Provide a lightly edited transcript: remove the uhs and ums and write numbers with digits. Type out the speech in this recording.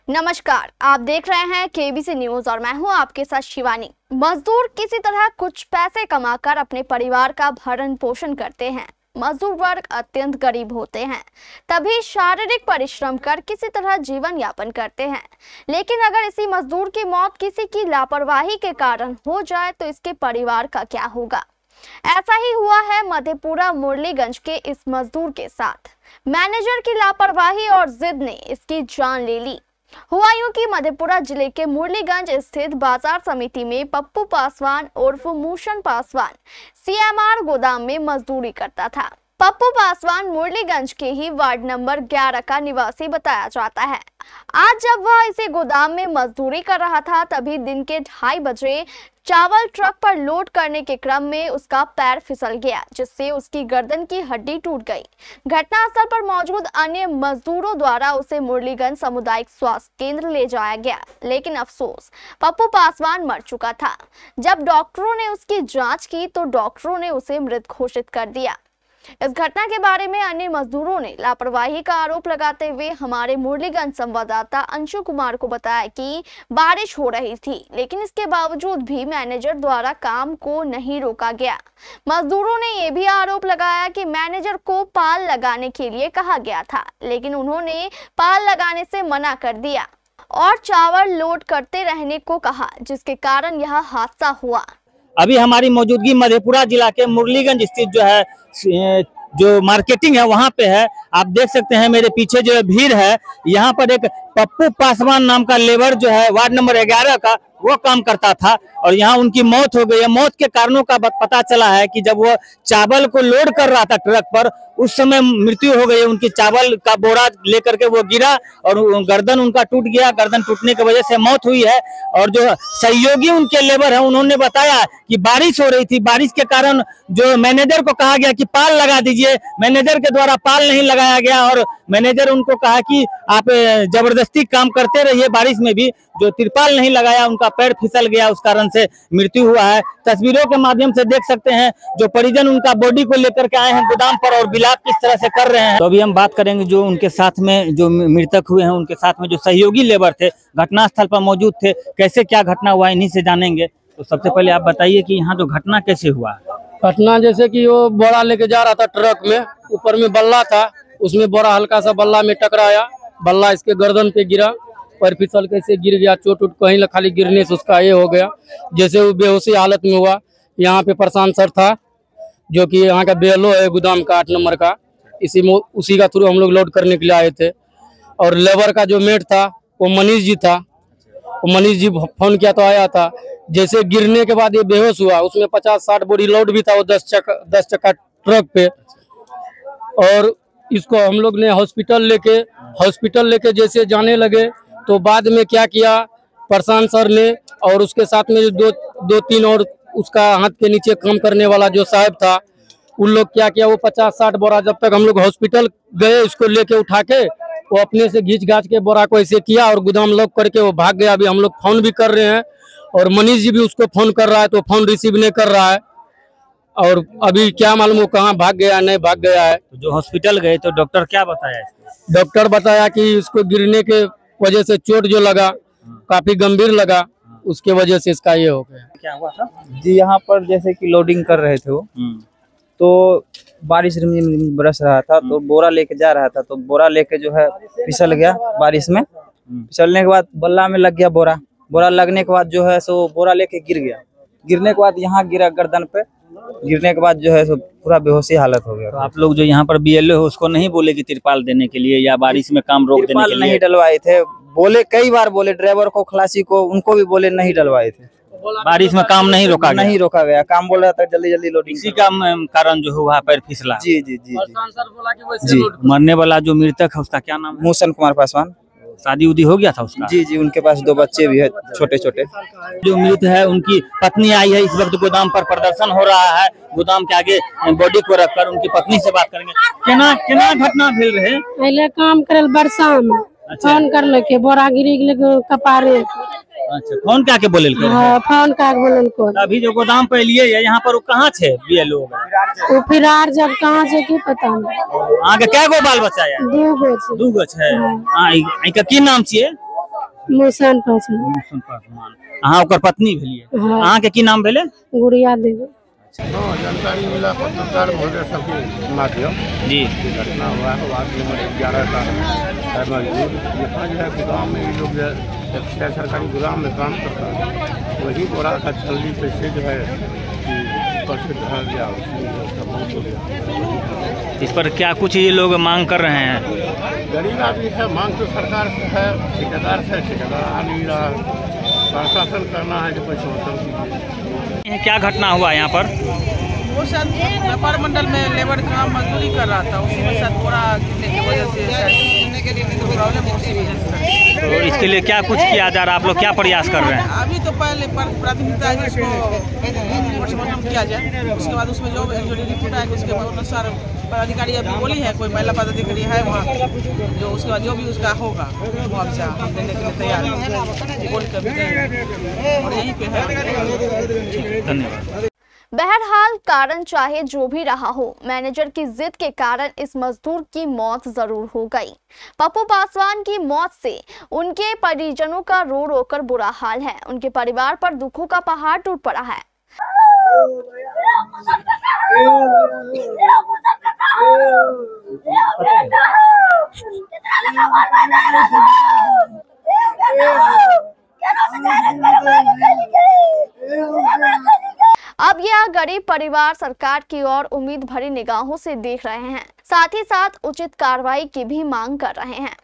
नमस्कार, आप देख रहे हैं केबीसी न्यूज और मैं हूं आपके साथ शिवानी। मजदूर किसी तरह कुछ पैसे कमाकर अपने परिवार का भरण पोषण करते हैं। मजदूर वर्ग अत्यंत गरीब होते हैं, तभी शारीरिक परिश्रम कर किसी तरह जीवन यापन करते हैं। लेकिन अगर इसी मजदूर की मौत किसी की लापरवाही के कारण हो जाए तो इसके परिवार का क्या होगा। ऐसा ही हुआ है मधेपुरा मुरलीगंज के इस मजदूर के साथ। मैनेजर की लापरवाही और जिद ने इसकी जान ले ली। हुआ यूं कि मधेपुरा जिले के मुरलीगंज स्थित बाजार समिति में पप्पू पासवान उर्फ मूशन पासवान सीएमआर गोदाम में मजदूरी करता था। पप्पू पासवान मुरलीगंज के ही वार्ड नंबर 11 का निवासी बताया जाता है। आज जब वह इसी गोदाम में मजदूरी कर रहा था तभी दिन के 2:30 बजे चावल ट्रक पर लोड करने के क्रम में उसका पैर फिसल गया, जिससे उसकी गर्दन की हड्डी टूट गई। घटनास्थल पर मौजूद अन्य मजदूरों द्वारा उसे मुरलीगंज सामुदायिक स्वास्थ्य केंद्र ले जाया गया, लेकिन अफसोस पप्पू पासवान मर चुका था। जब डॉक्टरों ने उसकी जांच की तो डॉक्टरों ने उसे मृत घोषित कर दिया। इस घटना के बारे में अन्य मजदूरों ने लापरवाही का आरोप लगाते हुए हमारे मुरलीगंज संवाददाता अंशु कुमार को बताया कि बारिश हो रही थी, लेकिन इसके बावजूद भी मैनेजर द्वारा काम को नहीं रोका गया। मजदूरों ने यह भी आरोप लगाया कि मैनेजर को पाल लगाने के लिए कहा गया था, लेकिन उन्होंने पाल लगाने से मना कर दिया और चावल लोड करते रहने को कहा, जिसके कारण यह हादसा हुआ। अभी हमारी मौजूदगी मधेपुरा जिला के मुरलीगंज स्थित जो मार्केटिंग है वहां पे है। आप देख सकते हैं मेरे पीछे जो भीड़ है, यहाँ पर एक पप्पू पासवान नाम का लेबर जो है वार्ड नंबर 11 का वो काम करता था और यहाँ उनकी मौत हो गई है। मौत के कारणों का पता चला है कि जब वो चावल को लोड कर रहा था ट्रक पर, उस समय मृत्यु हो गई। उनकी चावल का बोरा लेकर के वो गिरा और गर्दन उनका टूट गया। गर्दन टूटने की वजह से मौत हुई है। और जो सहयोगी उनके लेबर है उन्होंने बताया कि बारिश हो रही थी, बारिश के कारण जो मैनेजर को कहा गया कि पाल लगा दीजिए, मैनेजर के द्वारा पाल नहीं लगाया गया और मैनेजर उनको कहा कि आप जबरदस्ती काम करते रहिए। बारिश में भी जो तिरपाल नहीं लगाया, उनका पैर फिसल गया, उस कारण से मृत्यु हुआ है। तस्वीरों के माध्यम से देख सकते हैं जो परिजन उनका बॉडी को लेकर के आए हैं गोदाम पर और विलाप किस तरह से कर रहे हैं। तो अभी हम बात करेंगे जो उनके साथ में जो मृतक हुए हैं, उनके साथ में जो सहयोगी लेबर थे, घटनास्थल पर मौजूद थे, कैसे क्या घटना हुआ इन्हीं से जानेंगे। तो सबसे पहले आप बताइए कि यहाँ जो घटना कैसे हुआ। घटना जैसे कि वो बोरा लेके जा रहा था ट्रक में, ऊपर में बल्ला था, उसमें बोरा हल्का सा बल्ला में टकराया, बल्ला इसके गर्दन पे गिरा, पैर फिसल के से गिर गया। चोट कहीं खाली गिरने से उसका ये हो गया, जैसे वो बेहोशी हालत में हुआ। यहाँ पे प्रशांत सर था जो कि यहाँ का बेलो है गोदाम का 8 नंबर का, उसी का थ्रू हम लोग लोड करने के लिए आए थे। और लेबर का जो मेट था वो मनीष जी था, वो मनीष जी फोन किया तो आया था। जैसे गिरने के बाद ये बेहोश हुआ, उसमें 50-60 बोरी लोड भी था वो 10 चक्का ट्रक पे। और इसको हम लोग ने हॉस्पिटल लेके जैसे जाने लगे तो बाद में क्या किया प्रशांत सर ने और उसके साथ में दो तीन और उसका हाथ के नीचे काम करने वाला जो साहब था, उन लोग क्या किया, वो 50-60 बोरा जब तक हम लोग हॉस्पिटल गए उसको लेके उठा के वो अपने से घींच घाच के बोरा को ऐसे किया और गोदाम लॉक करके वो भाग गया। अभी हम लोग फोन भी कर रहे हैं और मनीष जी भी उसको फोन कर रहा है तो फोन रिसीव नहीं कर रहा है और अभी क्या मालूम वो कहाँ भाग गया नहीं भाग गया है। तो जो हॉस्पिटल गए तो डॉक्टर क्या बताया? डॉक्टर बताया कि उसको गिरने के वजह से चोट जो लगा काफी गंभीर लगा, उसके वजह से इसका ये हो गया। क्या हुआ था जी? यहाँ पर जैसे कि लोडिंग कर रहे थे वो, तो बारिश रिमझिम बरस रहा था तो बोरा लेके जा रहा था, तो बोरा लेके जो है फिसल गया बारिश में। फिसलने के बाद बल्ला में लग गया बोरा लगने के बाद जो है सो बोरा लेके गिर गया। गिरने के बाद यहाँ गिरा गर्दन पे, गिरने के बाद जो है सो पूरा बेहोशी हालत हो गया। तो आप लोग जो यहाँ पर बीएलओ हो उसको नहीं बोले कि तिरपाल देने के लिए या बारिश में काम रोक देने के लिए? नहीं डलवाए थे, बोले कई बार बोले ड्राइवर को, खलासी को, उनको भी बोले नहीं डलवाए थे। बारिश में काम नहीं रोका गया? नहीं रोका गया, काम बोल रहा था जल्दी लोडिंग। इसी का कारण जो हुआ पैर फिसला। जी जी जी जी। मरने वाला जो मृतक है उसका क्या नाम है? मूसन कुमार पासवान। शादी उदी हो गया था उसका? जी जी, उनके पास 2 बच्चे भी है छोटे छोटे। जो मृत है उनकी पत्नी आई है, इस वक्त गोदाम पर प्रदर्शन हो रहा है। गोदाम के आगे बॉडी को रखकर उनकी पत्नी से बात करेंगे। केना घटना भेल रहे? पहले काम करल बरसा में फोन कर लेके बोरा गिरी कपारे। अच्छा, फोन क्या के बोले? फोन का बोलल को अभी जो गोदाम पे लिए यहाँ पर वो कहाँ छे बीएलओ? वो फिरार जब कहाँ से की पता नहीं। आगे क्या गो बाल बच्चा है? 2 गो है। हाँ, इनका की नाम छिए? मुसन पासवान। अहाँ ओकर पत्नी भेलिए। हाँ। अहाँ के की नाम भेले? गुड़िया देवी। हाँ, जानकारी मिला पत्रकार महोदय सबके माध्यम जी। घटना हुआ है। वार्ड नंबर 11 का है मजदूर। यहाँ जो है गोदाम में ये लोग जो है एक सरकारी गोदाम में काम करता है, वही बोरा का छलनी पे से जो है ऊपर से ढह गया, उसका मौत हो गया। इस पर क्या कुछ ये लोग मांग कर रहे हैं? गरीब आदमी है, मांग तो सरकार से है, ठेकेदार आ नहीं रहा, प्रशासन करना है जो पैसा वसूल कीजिए। क्या घटना हुआ यहाँ पर? वो शायद व्यापार मंडल में लेबर काम मजदूरी कर रहा था, उसी में शायद बोरा गिरने की वजह से प्रॉब्लम उसी वजह से। तो इसके लिए क्या कुछ किया जा रहा है? आप लोग क्या प्रयास कर रहे हैं? अभी तो पहले प्राथमिकता है जिसको पोस्टमार्टम किया जाए, उसके बाद उसमें जो रिपोर्ट आएगा उसके बाद अनुसार पदाधिकारी अभी बोली है, कोई महिला पदाधिकारी है वहाँ, जो उसके बाद जो भी उसका होगा मुआवजा देने के लिए तैयार है, बोल कर और यहीं पे है। धन्यवाद। बहरहाल कारण चाहे जो भी रहा हो, मैनेजर की जिद के कारण इस मजदूर की मौत जरूर हो गई। पप्पू पासवान की मौत से उनके परिजनों का रो रो कर बुरा हाल है। उनके परिवार पर दुखों का पहाड़ टूट पड़ा है। अब यह गरीब परिवार सरकार की ओर उम्मीद भरी निगाहों से देख रहे हैं, साथ ही साथ उचित कार्रवाई की भी मांग कर रहे हैं।